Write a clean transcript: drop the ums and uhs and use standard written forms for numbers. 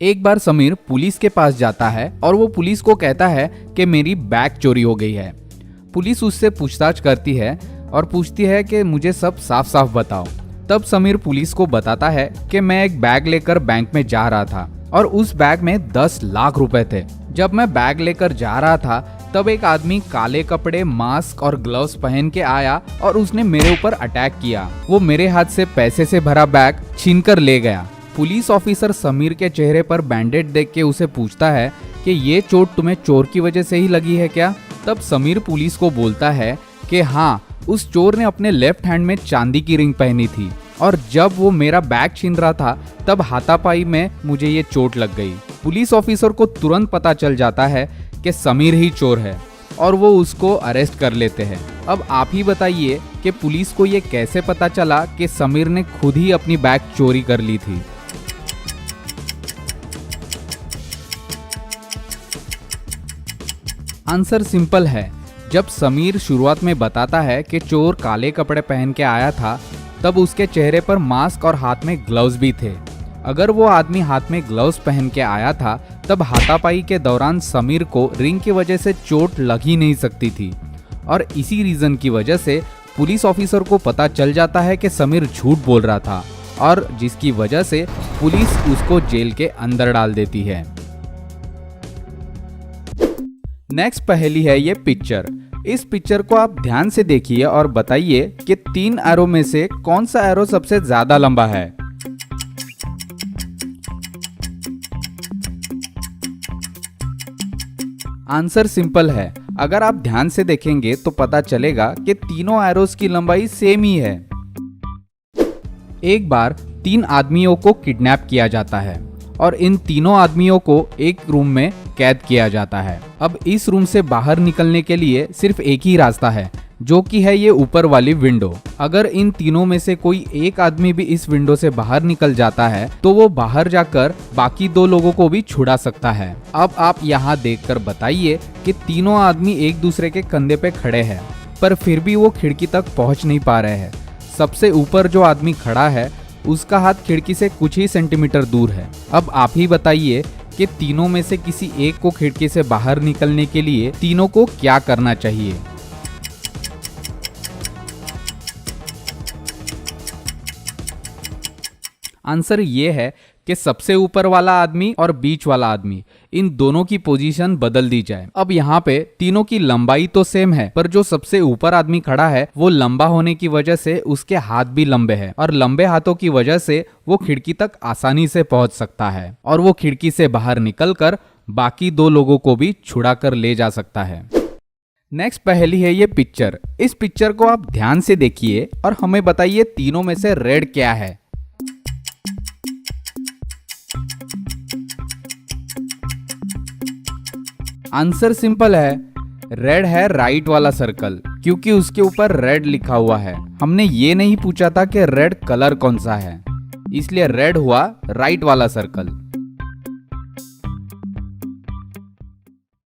एक बार समीर पुलिस के पास जाता है और वो पुलिस को कहता है कि मेरी बैग चोरी हो गई है। पुलिस उससे पूछताछ करती है और पूछती है कि मुझे सब साफ साफ बताओ। तब समीर पुलिस को बताता है कि मैं एक बैग लेकर बैंक में जा रहा था और उस बैग में 10 लाख रुपए थे। जब मैं बैग लेकर जा रहा था तब एक आदमी काले कपड़े, मास्क और ग्लव्स पहन के आया और उसने मेरे ऊपर अटैक किया। वो मेरे हाथ से पैसे से भरा बैग छीनकर ले गया। पुलिस ऑफिसर समीर के चेहरे पर बैंडेड देख के उसे पूछता है कि ये चोट तुम्हें चोर की वजह से ही लगी है क्या? तब समीर पुलिस को बोलता है कि हाँ, उस चोर ने अपने लेफ्ट हैंड में चांदी की रिंग पहनी थी और जब वो मेरा बैग छीन रहा था तब हाथापाई में मुझे ये चोट लग गई। पुलिस ऑफिसर को तुरंत पता चल जाता है कि समीर ही चोर है और वो उसको अरेस्ट कर लेते हैं। अब आप ही बताइए कि पुलिस को ये कैसे पता चला कि समीर ने खुद ही अपनी बैग चोरी कर ली थी। आंसर सिंपल है। जब समीर शुरुआत में बताता है कि चोर काले कपड़े पहन के आया था तब उसके चेहरे पर मास्क और हाथ में ग्लव्स भी थे। अगर वो आदमी हाथ में ग्लव्स पहन के आया था तब हाथापाई के दौरान समीर को रिंग की वजह से चोट लग ही नहीं सकती थी और इसी रीजन की वजह से पुलिस ऑफिसर को पता चल जाता है कि समीर झूठ बोल रहा था और जिसकी वजह से पुलिस उसको जेल के अंदर डाल देती है। नेक्स्ट पहेली है ये पिक्चर। इस पिक्चर को आप ध्यान से देखिए और बताइए कि 3 एरो में से कौन सा एरो सबसे ज्यादा लंबा है। आंसर सिंपल है। अगर आप ध्यान से देखेंगे तो पता चलेगा कि तीनों एरोस की लंबाई सेम ही है। एक बार 3 आदमियों को किडनैप किया जाता है और इन तीनों आदमियों को एक रूम में कैद किया जाता है। अब इस रूम से बाहर निकलने के लिए सिर्फ एक ही रास्ता है, जो कि है ये ऊपर वाली विंडो। अगर इन तीनों में से कोई एक आदमी भी इस विंडो से बाहर निकल जाता है तो वो बाहर जाकर बाकी 2 लोगों को भी छुड़ा सकता है। अब आप यहाँ देखकर बताइए कि तीनों आदमी एक दूसरे के कंधे पे खड़े हैं पर फिर भी वो खिड़की तक पहुँच नहीं पा रहे हैं। सबसे ऊपर जो आदमी खड़ा है उसका हाथ खिड़की से कुछ ही सेंटीमीटर दूर है। अब आप ही बताइए कि तीनों में से किसी एक को खिड़की से बाहर निकलने के लिए तीनों को क्या करना चाहिए। आंसर ये है कि सबसे ऊपर वाला आदमी और बीच वाला आदमी, इन दोनों की पोजीशन बदल दी जाए। अब यहाँ पे तीनों की लंबाई तो सेम है पर जो सबसे ऊपर आदमी खड़ा है वो लंबा होने की वजह से उसके हाथ भी लंबे हैं और लंबे हाथों की वजह से वो खिड़की तक आसानी से पहुंच सकता है और वो खिड़की से बाहर निकलकर बाकी 2 लोगों को भी छुड़ा कर ले जा सकता है। नेक्स्ट पहेली है ये पिक्चर। इस पिक्चर को आप ध्यान से देखिए और हमें बताइए तीनों में से रेड क्या है। आंसर सिंपल है। रेड है राइट वाला सर्कल, क्योंकि उसके ऊपर रेड लिखा हुआ है। हमने ये नहीं पूछा था कि रेड कलर कौन सा है, इसलिए रेड हुआ राइट वाला सर्कल।